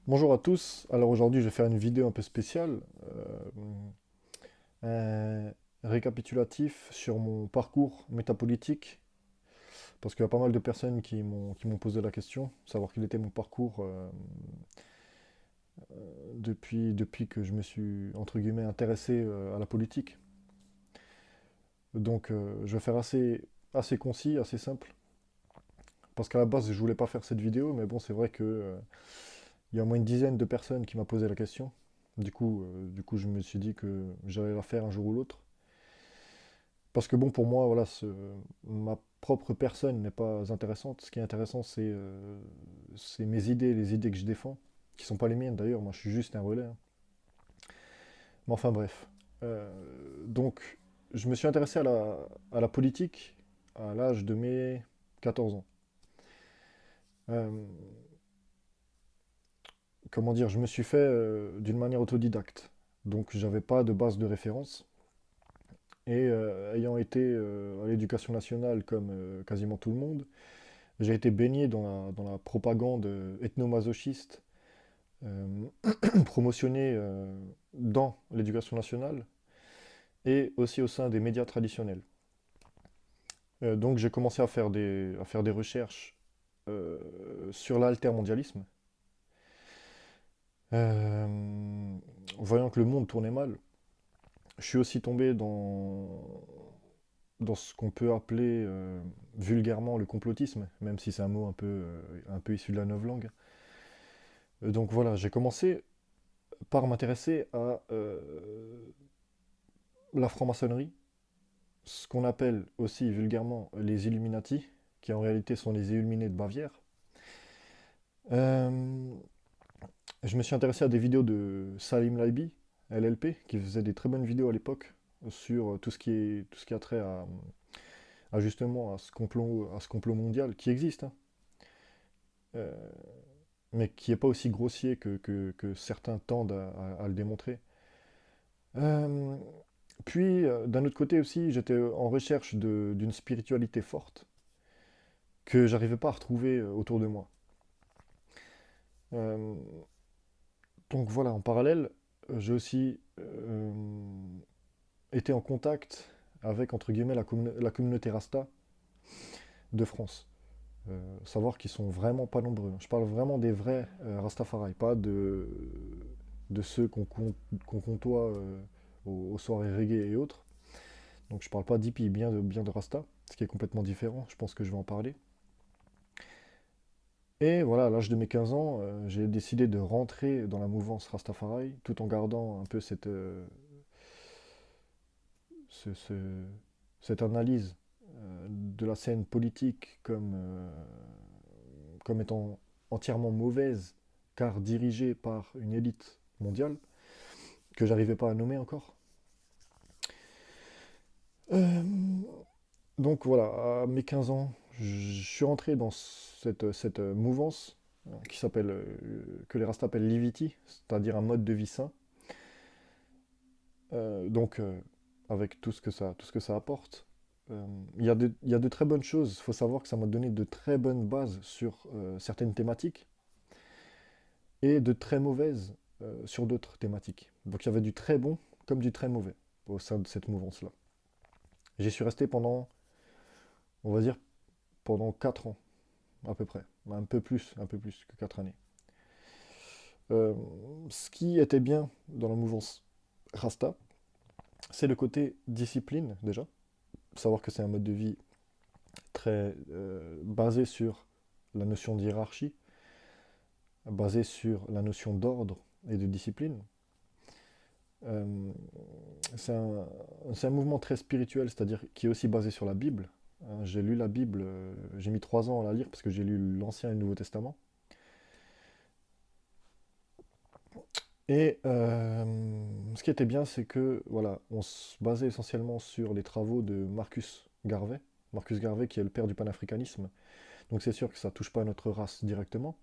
Bonjour à tous. Alors aujourd'hui, je vais faire une vidéo un peu spéciale, récapitulatif sur mon parcours métapolitique, parce qu'il y a pas mal de personnes qui m'ont posé la question, savoir quel était mon parcours depuis que je me suis, entre guillemets, intéressé à la politique. Donc je vais faire assez concis, assez simple, parce qu'à la base, je voulais pas faire cette vidéo, mais bon, c'est vrai que il y a au moins une dizaine de personnes qui m'ont posé la question. Du coup, je me suis dit que j'allais la faire un jour ou l'autre. Parce que bon, pour moi, voilà, ma propre personne n'est pas intéressante. Ce qui est intéressant, c'est mes idées, les idées que je défends, qui sont pas les miennes d'ailleurs. Moi, je suis juste un relais, hein. Mais enfin, bref. Euh, donc, je me suis intéressé à la politique à l'âge de mes 14 ans. Euh, comment dire, je me suis fait d'une manière autodidacte. Donc, j'avais pas de base de référence. Et ayant été à l'éducation nationale comme quasiment tout le monde, j'ai été baigné dans la propagande ethno-masochiste euh, promotionnée dans l'éducation nationale et aussi au sein des médias traditionnels. Donc j'ai commencé à faire des recherches euh, sur l'altermondialisme, euh, voyant que le monde tournait mal. Je suis aussi tombé dans ce qu'on peut appeler vulgairement le complotisme, même si c'est un mot un peu issu de la novlangue. Donc voilà, j'ai commencé par m'intéresser à la franc-maçonnerie, ce qu'on appelle aussi vulgairement les Illuminati, qui en réalité sont les Illuminés de Bavière. Euh, je me suis intéressé à des vidéos de Salim Laibi, LLP, qui faisait des très bonnes vidéos à l'époque sur tout ce qui a trait à justement à ce complot mondial qui existe, hein, euh, mais qui n'est pas aussi grossier que certains tendent à le démontrer. Euh, Puis, d'un autre côté aussi, j'étais en recherche d'une spiritualité forte que j'arrivais pas à retrouver autour de moi. Euh, donc voilà, en parallèle, j'ai aussi été en contact avec, entre guillemets, la communauté Rasta de France. Savoir qu'ils sont vraiment pas nombreux. Je parle vraiment des vrais Rastafari, pas de ceux qu'on côtoie aux soirées reggae et autres. Donc je parle pas d'hippie, bien de Rasta, ce qui est complètement différent, je pense que je vais en parler. Et voilà, à l'âge de mes 15 ans, j'ai décidé de rentrer dans la mouvance Rastafari, tout en gardant un peu ce- ce- cette analyse de la scène politique comme étant entièrement mauvaise, car dirigée par une élite mondiale, que j'arrivais pas à nommer encore. Euh, donc voilà, à mes 15 ans, je suis rentré dans cette mouvance qui s'appelle, que les Rastas appellent l'Iviti, c'est-à-dire un mode de vie sain. Donc, avec tout ce que ça apporte, il y a de très bonnes choses. Il faut savoir que ça m'a donné de très bonnes bases sur certaines thématiques et de très mauvaises sur d'autres thématiques. Donc il y avait du très bon comme du très mauvais au sein de cette mouvance-là. J'y suis resté pendant, on va dire, pendant 4 ans à peu près. Un peu plus que 4 années. Euh, Ce qui était bien dans la mouvance Rasta, c'est le côté discipline déjà. Savoir que c'est un mode de vie très basé sur la notion de hiérarchie, basé sur la notion d'ordre et de discipline. Euh, c'est un, c'est un mouvement très spirituel, c'est-à-dire qui est aussi basé sur la Bible. Hein. J'ai lu la Bible, j'ai mis 3 ans à la lire parce que j'ai lu l'Ancien et le Nouveau Testament. Et ce qui était bien, c'est que voilà, on se basait essentiellement sur les travaux de Marcus Garvey. Marcus Garvey qui est le père du panafricanisme. Donc c'est sûr que ça touche pas à notre race directement.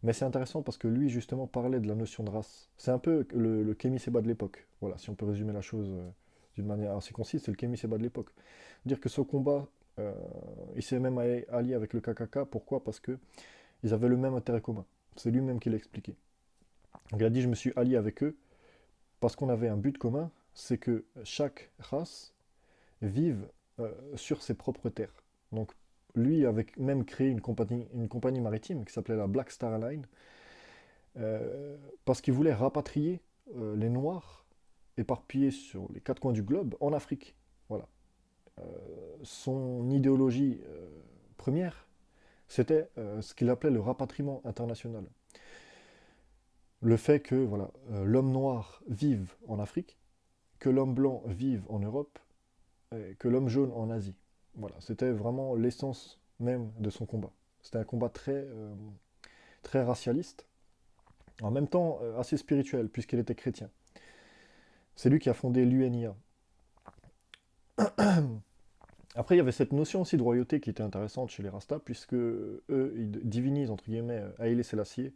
Mais c'est intéressant parce que lui, justement, parlait de la notion de race. C'est un peu le Kémy Séba de l'époque. Voilà, si on peut résumer la chose d'une manière assez concise, c'est le Kémy Séba de l'époque. Dire que ce combat, euh, il s'est même allié avec le KKK. Pourquoi? Parce que ils avaient le même intérêt commun. C'est lui-même qui l'a expliqué. Donc il a dit, je me suis allié avec eux parce qu'on avait un but commun, c'est que chaque race vive sur ses propres terres. Donc lui avait même créé une compagnie maritime qui s'appelait la Black Star Line, parce qu'il voulait rapatrier les Noirs éparpillés sur les quatre coins du globe en Afrique. Voilà. Son idéologie première, c'était ce qu'il appelait le rapatriement international. Le fait que voilà, l'homme noir vive en Afrique, que l'homme blanc vive en Europe, et que l'homme jaune en Asie. Voilà, c'était vraiment l'essence même de son combat. C'était un combat très racialiste, en même temps assez spirituel, puisqu'il était chrétien. C'est lui qui a fondé l'UNIA. Après, il y avait cette notion aussi de royauté qui était intéressante chez les Rastas, puisque eux, ils divinisent, entre guillemets, Haïlé Sélassié,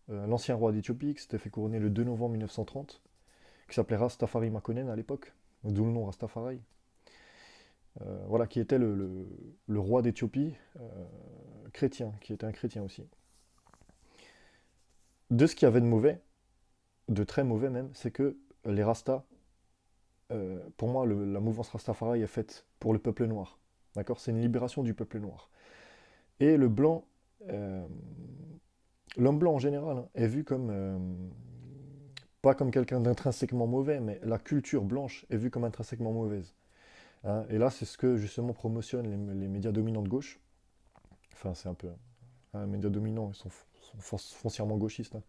l'ancien roi d'Éthiopie, qui s'était fait couronner le 2 novembre 1930, qui s'appelait Rastafari Makonnen à l'époque, d'où le nom Rastafari. Voilà, qui était le roi d'Éthiopie, chrétien, qui était un chrétien aussi. De ce qu'il y avait de mauvais, de très mauvais même, c'est que les Rastas, pour moi, la mouvance Rastafari est faite pour le peuple noir. D'accord? C'est une libération du peuple noir. Et le blanc, euh, l'homme blanc en général, hein, est vu comme, pas comme quelqu'un d'intrinsèquement mauvais, mais la culture blanche est vue comme intrinsèquement mauvaise. Hein. Et là, c'est ce que justement promotionnent les médias dominants de gauche. Enfin, c'est un peu un média dominant, ils sont foncièrement gauchistes, hein,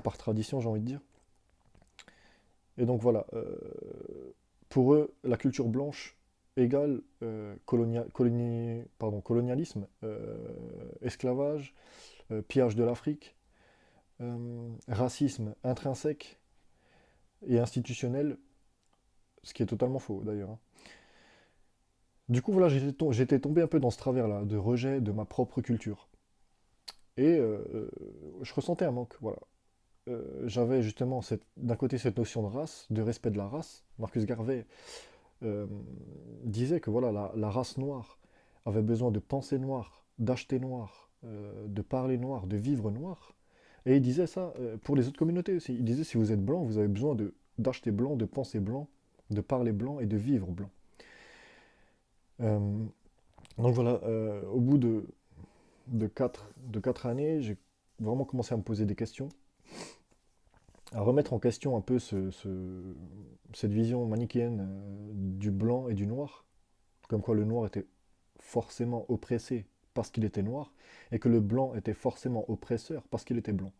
par tradition, j'ai envie de dire. Et donc voilà, pour eux, la culture blanche égale colonialisme, esclavage, pillage de l'Afrique, racisme intrinsèque et institutionnel, ce qui est totalement faux d'ailleurs. Hein. Du coup, voilà, j'étais tombé un peu dans ce travers-là, de rejet de ma propre culture. Et je ressentais un manque, voilà. J'avais justement d'un côté cette notion de race, de respect de la race. Marcus Garvey euh, disait que voilà, la race noire avait besoin de penser noir, d'acheter noir, de parler noir, de vivre noir. Et il disait ça pour les autres communautés aussi. Il disait si vous êtes blanc, vous avez besoin d'acheter blanc, de penser blanc, de parler blanc et de vivre blanc. Euh, donc voilà, au bout de 4 années, j'ai vraiment commencé à me poser des questions, à remettre en question un peu cette vision manichéenne du blanc et du noir, comme quoi le noir était forcément oppressé parce qu'il était noir, et que le blanc était forcément oppresseur parce qu'il était blanc.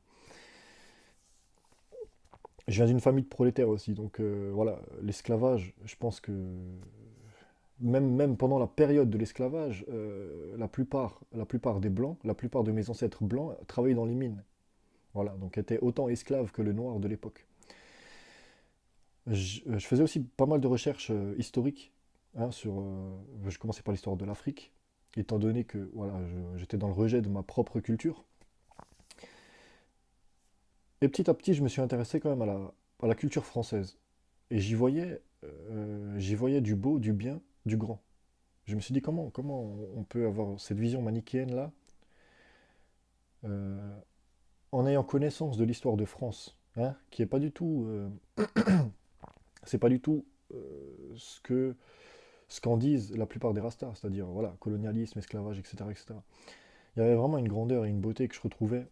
Je viens d'une famille de prolétaires aussi, donc voilà, l'esclavage, je pense que même pendant la période de l'esclavage, la plupart des blancs, la plupart de mes ancêtres blancs travaillaient dans les mines. Voilà, donc étaient autant esclaves que le noir de l'époque. Je faisais aussi pas mal de recherches historiques, hein, je commençais par l'histoire de l'Afrique, étant donné que voilà, j'étais dans le rejet de ma propre culture. Et petit à petit, je me suis intéressé quand même à la culture française. Et j'y voyais du beau, du bien, du grand. Je me suis dit comment on peut avoir cette vision manichéenne-là euh, en ayant connaissance de l'histoire de France, hein, qui est pas du tout, c'est pas du tout ce qu'en disent la plupart des rastas, c'est-à-dire voilà, colonialisme, esclavage, etc., etc. Il y avait vraiment une grandeur et une beauté que je retrouvais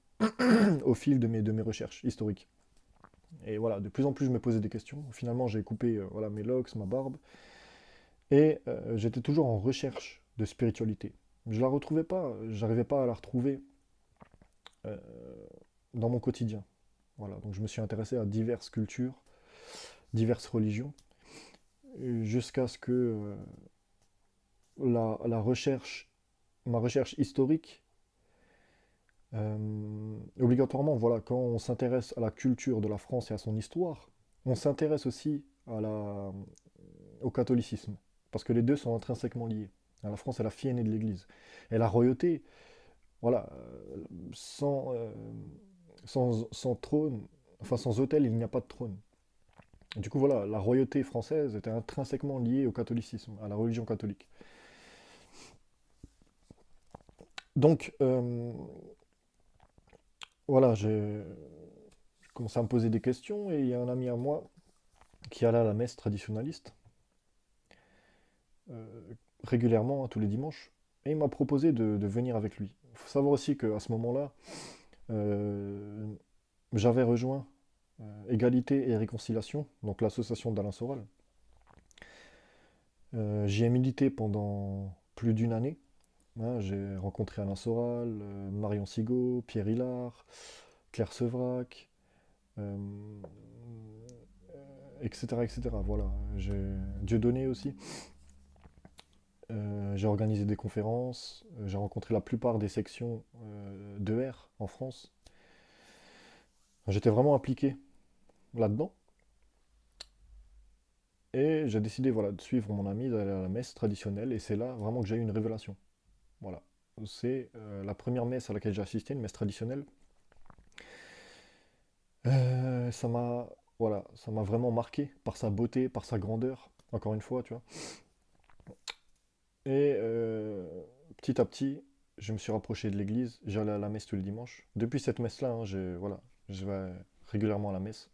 au fil de mes recherches historiques. Et voilà, de plus en plus je me posais des questions. Finalement, j'ai coupé voilà, mes locks, ma barbe, et j'étais toujours en recherche de spiritualité. Je la retrouvais pas, j'arrivais pas à la retrouver euh, dans mon quotidien. Voilà, donc je me suis intéressé à diverses cultures, diverses religions, jusqu'à ce que la recherche, ma recherche historique, obligatoirement, voilà, quand on s'intéresse à la culture de la France et à son histoire, on s'intéresse aussi au catholicisme, parce que les deux sont intrinsèquement liés. La France est la fille aînée de l'Église. Et la royauté, voilà, sans trône, enfin sans autel, il n'y a pas de trône. Et du coup, voilà, la royauté française était intrinsèquement liée au catholicisme, à la religion catholique. Donc, voilà, je commençais à me poser des questions et il y a un ami à moi qui allait à la messe traditionnaliste euh, régulièrement, hein, tous les dimanches, et il m'a proposé de venir avec lui. Il faut savoir aussi qu'à ce moment-là, euh, j'avais rejoint Égalité et Réconciliation, donc l'association d'Alain Soral. J'y ai milité pendant plus d'une année, hein. J'ai rencontré Alain Soral, Marion Sigaud, Pierre Hilard, Claire Sevrac, euh, etc., etc. Voilà. Dieudonné aussi. J'ai organisé des conférences, j'ai rencontré la plupart des sections d'ER en France. J'étais vraiment impliqué là-dedans et j'ai décidé voilà, de suivre mon ami, d'aller à la messe traditionnelle et c'est là vraiment que j'ai eu une révélation. Voilà. C'est la première messe à laquelle j'ai assisté, une messe traditionnelle. Ça m'a voilà, ça m'a vraiment marqué par sa beauté, par sa grandeur, encore une fois, tu vois. Et petit à petit, je me suis rapproché de l'église, j'allais à la messe tous les dimanches. Depuis cette messe-là, hein, voilà, je vais régulièrement à la messe.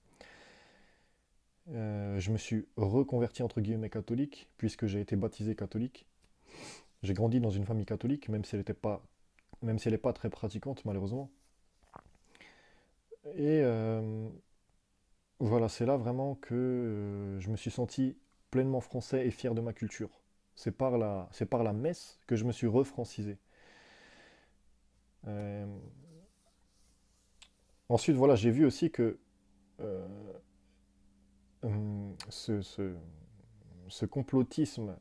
Je me suis reconverti entre guillemets catholique, puisque j'ai été baptisé catholique. J'ai grandi dans une famille catholique, même si elle n'est pas très pratiquante, malheureusement. Et voilà, c'est là vraiment que je me suis senti pleinement français et fier de ma culture. C'est par la messe que je me suis refrancisé. Euh, Ensuite, voilà, j'ai vu aussi que euh, hum, ce complotisme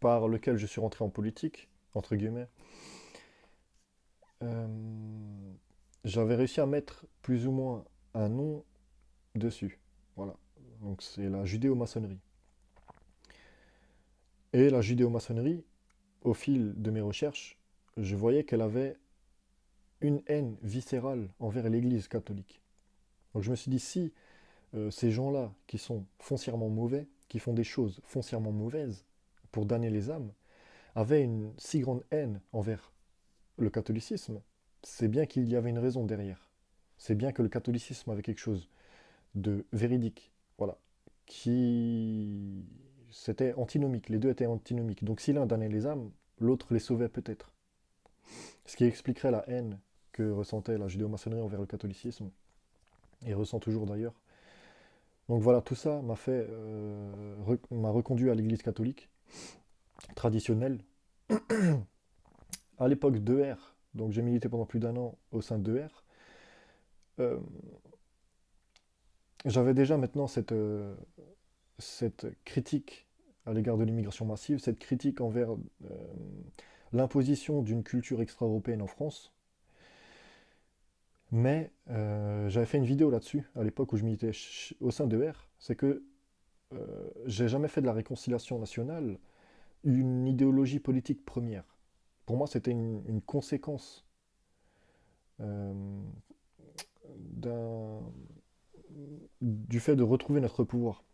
par lequel je suis rentré en politique, entre guillemets, euh, j'avais réussi à mettre plus ou moins un nom dessus. Voilà. Donc c'est la judéo-maçonnerie. Et la judéo-maçonnerie, au fil de mes recherches, je voyais qu'elle avait une haine viscérale envers l'Église catholique. Donc je me suis dit, si ces gens-là, qui sont foncièrement mauvais, qui font des choses foncièrement mauvaises pour damner les âmes, avaient une si grande haine envers le catholicisme, c'est bien qu'il y avait une raison derrière. C'est bien que le catholicisme avait quelque chose de véridique, voilà, qui c'était antinomique, les deux étaient antinomiques. Donc si l'un damnait les âmes, l'autre les sauvait peut-être. Ce qui expliquerait la haine que ressentait la judéo-maçonnerie envers le catholicisme, et ressent toujours d'ailleurs. Donc voilà, tout ça m'a reconduit à l'église catholique traditionnelle. À l'époque d'ER, donc j'ai milité pendant plus d'un an au sein d'ER, euh, j'avais déjà maintenant cette critique à l'égard de l'immigration massive, cette critique envers l'imposition d'une culture extra-européenne en France. Mais j'avais fait une vidéo là-dessus à l'époque où je militais au sein de R. C'est que j'ai jamais fait de la réconciliation nationale une idéologie politique première. Pour moi, c'était une conséquence euh, d'un- du fait de retrouver notre pouvoir.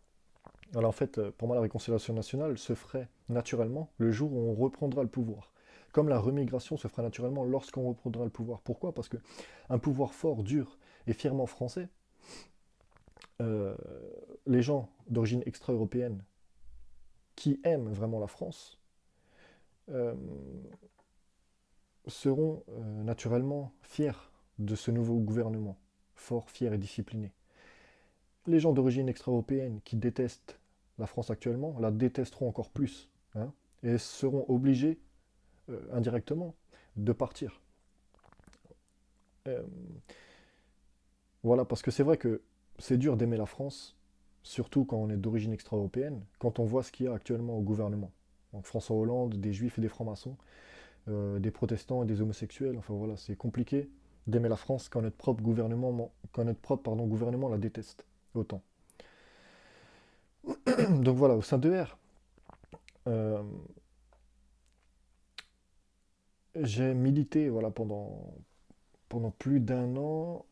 Alors en fait, pour moi, la réconciliation nationale se ferait naturellement le jour où on reprendra le pouvoir. Comme la remigration se fera naturellement lorsqu'on reprendra le pouvoir. Pourquoi? Parce que un pouvoir fort, dur et fièrement français, euh, les gens d'origine extra-européenne qui aiment vraiment la France euh, seront naturellement fiers de ce nouveau gouvernement, fort, fier et discipliné. Les gens d'origine extra-européenne qui détestent la France actuellement la détesteront encore plus, hein, et seront obligés indirectement de partir. Euh, voilà, parce que c'est vrai que c'est dur d'aimer la France, surtout quand on est d'origine extra-européenne, quand on voit ce qu'il y a actuellement au gouvernement. Donc François Hollande, des juifs et des francs-maçons, des protestants et des homosexuels, enfin voilà, c'est compliqué d'aimer la France quand notre propre gouvernement la déteste autant. Donc voilà, au sein de R, euh, j'ai milité voilà, pendant plus d'un an,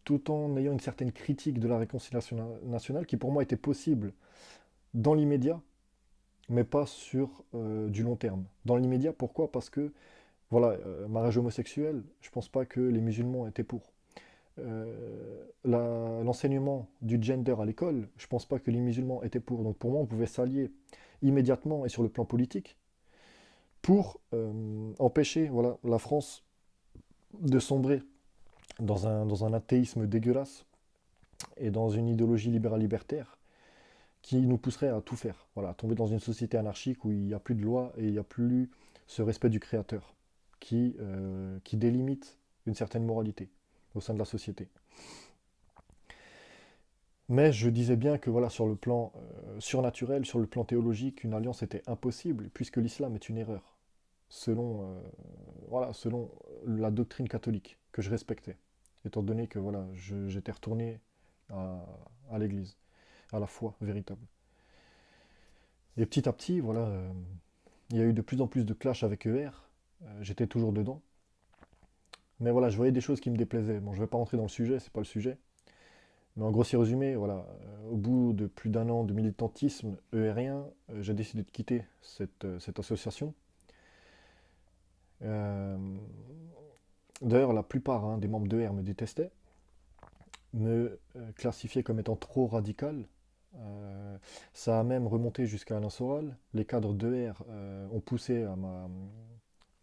tout en ayant une certaine critique de la réconciliation nationale qui pour moi était possible dans l'immédiat, mais pas sur du long terme. Dans l'immédiat, pourquoi? Parce que Voilà, mariage homosexuel, je pense pas que les musulmans étaient pour. L'enseignement du gender à l'école, je pense pas que les musulmans étaient pour. Donc pour moi, on pouvait s'allier immédiatement et sur le plan politique pour empêcher voilà, la France de sombrer dans un athéisme dégueulasse et dans une idéologie libérale libertaire qui nous pousserait à tout faire. Voilà, à tomber dans une société anarchique où il n'y a plus de loi et il n'y a plus ce respect du créateur qui délimite une certaine moralité au sein de la société. Mais je disais bien que voilà, sur le plan surnaturel, sur le plan théologique, une alliance était impossible, puisque l'islam est une erreur, selon la doctrine catholique, que je respectais, étant donné que voilà, j'étais retourné à, à l'église, à la foi véritable. Et petit à petit, voilà, il y a eu de plus en plus de clash avec ER, j'étais toujours dedans, mais voilà, je voyais des choses qui me déplaisaient. Bon, je ne vais pas rentrer dans le sujet, c'est pas le sujet. Mais en grossier résumé, voilà, au bout de plus d'un an de militantisme ERien, j'ai décidé de quitter cette association. Euh, D'ailleurs, la plupart des membres d'ER me détestaient, me classifiaient comme étant trop radical. Ça a même remonté jusqu'à Alain Soral. Les cadres d'ER ont poussé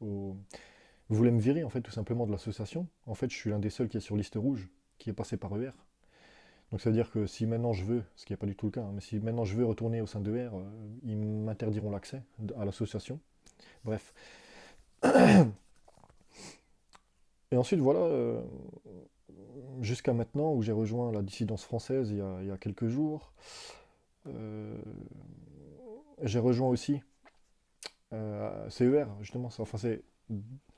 au- voulaient me virer en fait tout simplement de l'association. En fait, je suis l'un des seuls qui est sur liste rouge, qui est passé par ER. Donc ça veut dire que si maintenant je veux, ce qui n'est pas du tout le cas, mais si maintenant je veux retourner au sein de R, ils m'interdiront l'accès à l'association. Bref. Et ensuite, voilà, jusqu'à maintenant, où j'ai rejoint la dissidence française il y a quelques jours, euh, j'ai rejoint aussi CER, justement. Enfin, c'est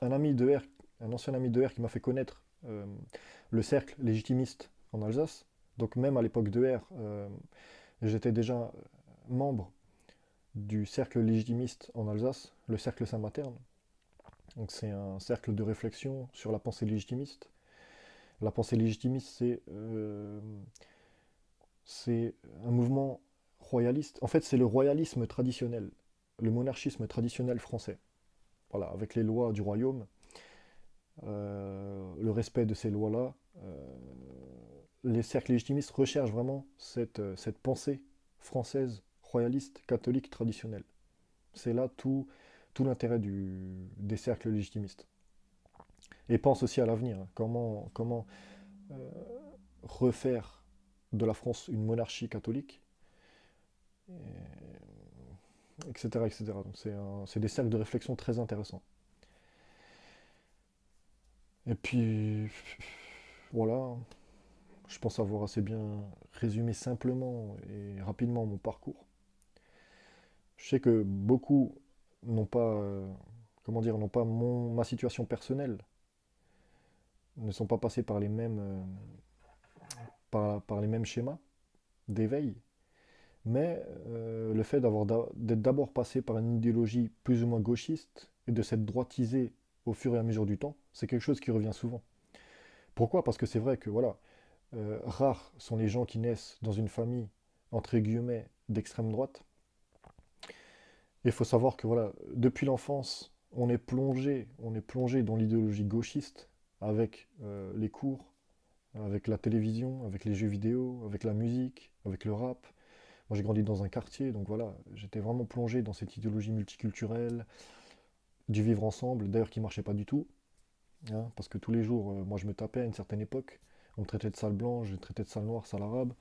un ami de R, un ancien ami de R qui m'a fait connaître le cercle légitimiste en Alsace. Donc même à l'époque de R, j'étais déjà membre du cercle légitimiste en Alsace, le cercle Saint-Materne. Donc c'est un cercle de réflexion sur la pensée légitimiste. La pensée légitimiste, c'est un mouvement royaliste. En fait, c'est le royalisme traditionnel, le monarchisme traditionnel français. Voilà, avec les lois du royaume, le respect de ces lois-là. Les cercles légitimistes recherchent vraiment cette pensée française, royaliste, catholique, traditionnelle. C'est là tout l'intérêt des cercles légitimistes. Et pense aussi à l'avenir. Comment euh, refaire de la France une monarchie catholique, etc. etc. Donc c'est des cercles de réflexion très intéressants. Et puis, voilà, je pense avoir assez bien résumé simplement et rapidement mon parcours. Je sais que beaucoup n'ont pas, comment dire, n'ont pas ma situation personnelle, ne sont pas passés par par les mêmes schémas d'éveil. Mais le fait d'être d'abord passé par une idéologie plus ou moins gauchiste et de s'être droitisé au fur et à mesure du temps, c'est quelque chose qui revient souvent. Pourquoi? Parce que c'est vrai que voilà, rares sont les gens qui naissent dans une famille entre guillemets d'extrême droite. Et il faut savoir que voilà, depuis l'enfance, on est plongé dans l'idéologie gauchiste avec les cours, avec la télévision, avec les jeux vidéo, avec la musique, avec le rap. Moi, j'ai grandi dans un quartier, donc voilà, j'étais vraiment plongé dans cette idéologie multiculturelle, du vivre ensemble, d'ailleurs qui marchait pas du tout, hein, parce que tous les jours, moi, je me tapais à une certaine époque. On me traitait de sale blanc, je me traitais de sale noir, sale arabe.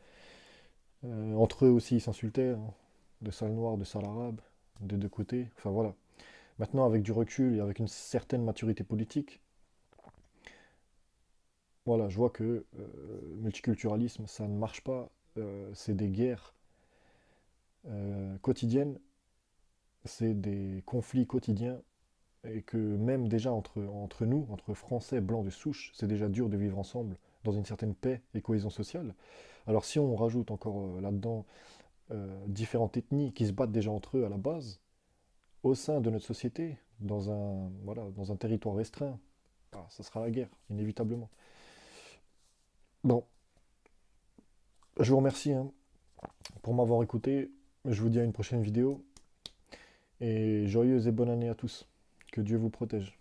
Entre eux aussi, ils s'insultaient, hein, de sale noir, de sale arabe, des deux côtés. Enfin voilà. Maintenant, avec du recul et avec une certaine maturité politique, voilà, je vois que le multiculturalisme, ça ne marche pas. C'est des guerres quotidiennes, c'est des conflits quotidiens et que même déjà entre nous, entre Français blancs de souche, c'est déjà dur de vivre ensemble dans une certaine paix et cohésion sociale. Alors si on rajoute encore là-dedans différentes ethnies qui se battent déjà entre eux à la base, au sein de notre société, dans un territoire restreint, bah, ça sera la guerre, inévitablement. Bon, je vous remercie pour m'avoir écouté. Je vous dis à une prochaine vidéo et joyeuse et bonne année à tous. Que Dieu vous protège.